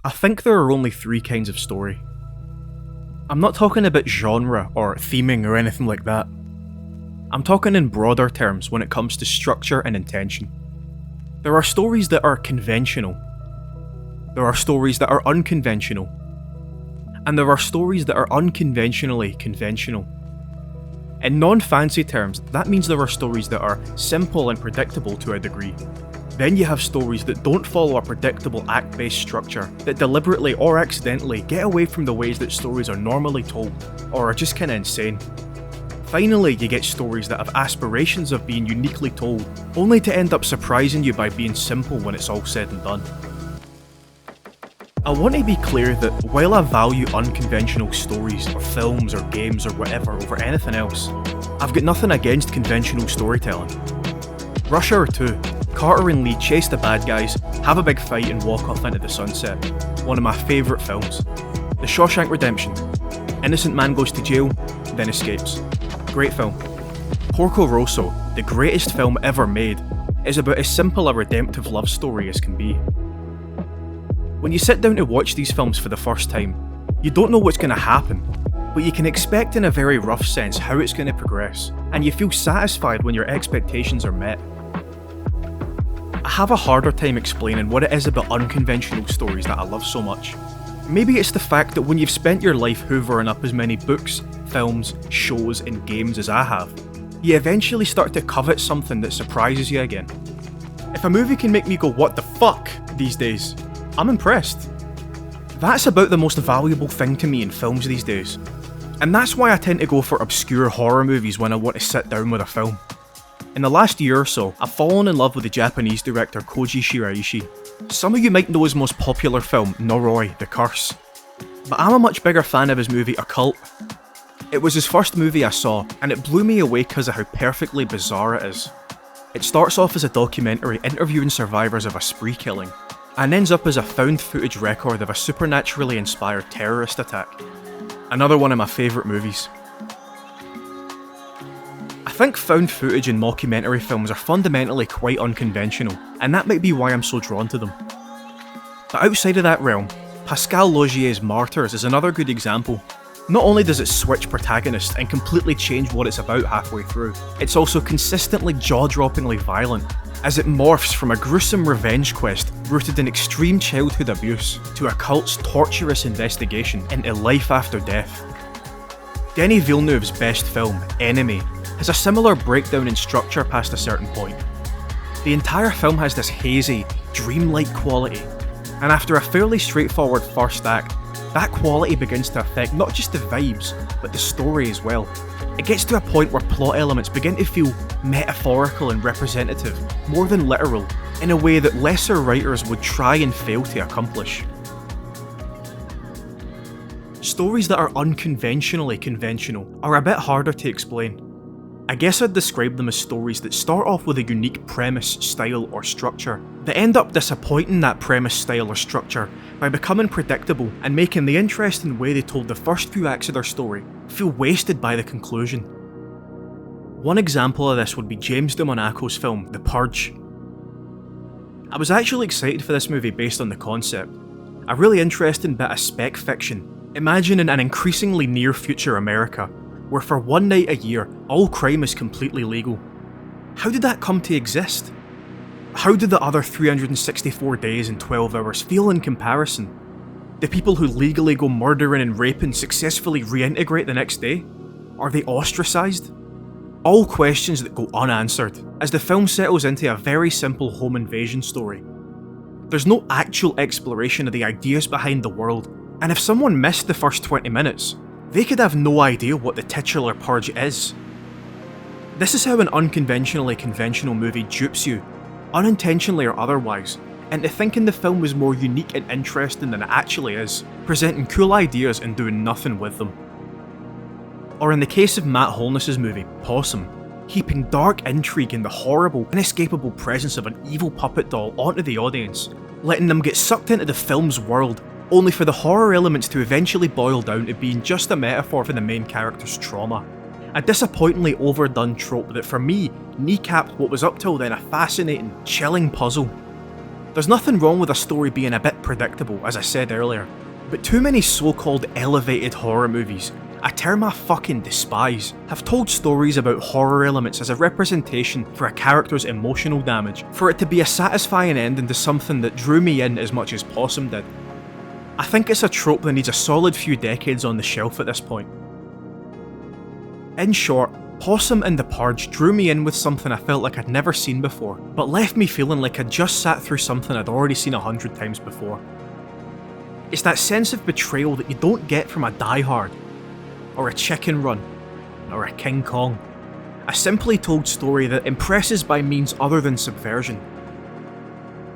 I think there are only three kinds of story. I'm not talking about genre or theming or anything like that. I'm talking in broader terms when it comes to structure and intention. There are stories that are conventional. There are stories that are unconventional. And there are stories that are unconventionally conventional. In non-fancy terms, that means there are stories that are simple and predictable to a degree. Then you have stories that don't follow a predictable act-based structure, that deliberately or accidentally get away from the ways that stories are normally told, or are just kinda insane. Finally, you get stories that have aspirations of being uniquely told, only to end up surprising you by being simple when it's all said and done. I want to be clear that while I value unconventional stories, or films, or games, or whatever over anything else, I've got nothing against conventional storytelling. Rush Hour 2, Carter and Lee chase the bad guys, have a big fight and walk off into the sunset. One of my favourite films. The Shawshank Redemption. Innocent man goes to jail, then escapes. Great film. Porco Rosso, the greatest film ever made, is about as simple a redemptive love story as can be. When you sit down to watch these films for the first time, you don't know what's going to happen, but you can expect in a very rough sense how it's going to progress, and you feel satisfied when your expectations are met. I have a harder time explaining what it is about unconventional stories that I love so much. Maybe it's the fact that when you've spent your life hoovering up as many books, films, shows and games as I have, you eventually start to covet something that surprises you again. If a movie can make me go what the fuck these days, I'm impressed. That's about the most valuable thing to me in films these days. And that's why I tend to go for obscure horror movies when I want to sit down with a film. In the last year or so, I've fallen in love with the Japanese director Koji Shiraishi. Some of you might know his most popular film, Noroi: The Curse. But I'm a much bigger fan of his movie Occult. It was his first movie I saw, and it blew me away because of how perfectly bizarre it is. It starts off as a documentary interviewing survivors of a spree killing, and ends up as a found footage record of a supernaturally inspired terrorist attack. Another one of my favourite movies. I think found footage and mockumentary films are fundamentally quite unconventional, and that might be why I'm so drawn to them. But outside of that realm, Pascal Laugier's Martyrs is another good example. Not only does it switch protagonists and completely change what it's about halfway through, it's also consistently jaw-droppingly violent, as it morphs from a gruesome revenge quest rooted in extreme childhood abuse to a cult's torturous investigation into life after death. Denis Villeneuve's best film, Enemy, has a similar breakdown in structure past a certain point. The entire film has this hazy, dreamlike quality, and after a fairly straightforward first act, that quality begins to affect not just the vibes, but the story as well. It gets to a point where plot elements begin to feel metaphorical and representative, more than literal, in a way that lesser writers would try and fail to accomplish. Stories that are unconventionally conventional are a bit harder to explain. I guess I'd describe them as stories that start off with a unique premise, style, or structure, that end up disappointing that premise, style, or structure by becoming predictable and making the interesting way they told the first few acts of their story feel wasted by the conclusion. One example of this would be James DeMonaco's film, The Purge. I was actually excited for this movie based on the concept. A really interesting bit of spec fiction, imagining an increasingly near future America, where for one night a year, all crime is completely legal. How did that come to exist? How did the other 364 days and 12 hours feel in comparison? Do people who legally go murdering and raping successfully reintegrate the next day? Are they ostracised? All questions that go unanswered, as the film settles into a very simple home invasion story. There's no actual exploration of the ideas behind the world, and if someone missed the first 20 minutes, they could have no idea what the titular purge is. This is how an unconventionally conventional movie dupes you, unintentionally or otherwise, into thinking the film was more unique and interesting than it actually is, presenting cool ideas and doing nothing with them. Or in the case of Matt Holness's movie, Possum, heaping dark intrigue and the horrible, inescapable presence of an evil puppet doll onto the audience, letting them get sucked into the film's world, only for the horror elements to eventually boil down to being just a metaphor for the main character's trauma. A disappointingly overdone trope that for me kneecapped what was up till then a fascinating, chilling puzzle. There's nothing wrong with a story being a bit predictable, as I said earlier, but too many so-called elevated horror movies, a term I fucking despise, have told stories about horror elements as a representation for a character's emotional damage, for it to be a satisfying ending to something that drew me in as much as Possum did. I think it's a trope that needs a solid few decades on the shelf at this point. In short, Possum and The Purge drew me in with something I felt like I'd never seen before, but left me feeling like I'd just sat through something I'd already seen 100 times before. It's that sense of betrayal that you don't get from a Die Hard, or a Chicken Run, or a King Kong. A simply told story that impresses by means other than subversion.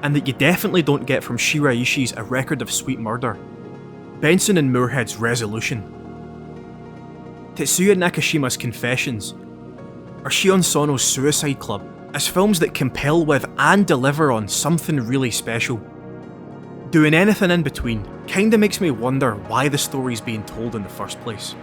And that you definitely don't get from Shiraishi's A Record of Sweet Murder, Benson and Moorhead's Resolution, Tetsuya Nakashima's Confessions, or Shion Sono's Suicide Club, as films that compel with and deliver on something really special. Doing anything in between kinda makes me wonder why the story's being told in the first place.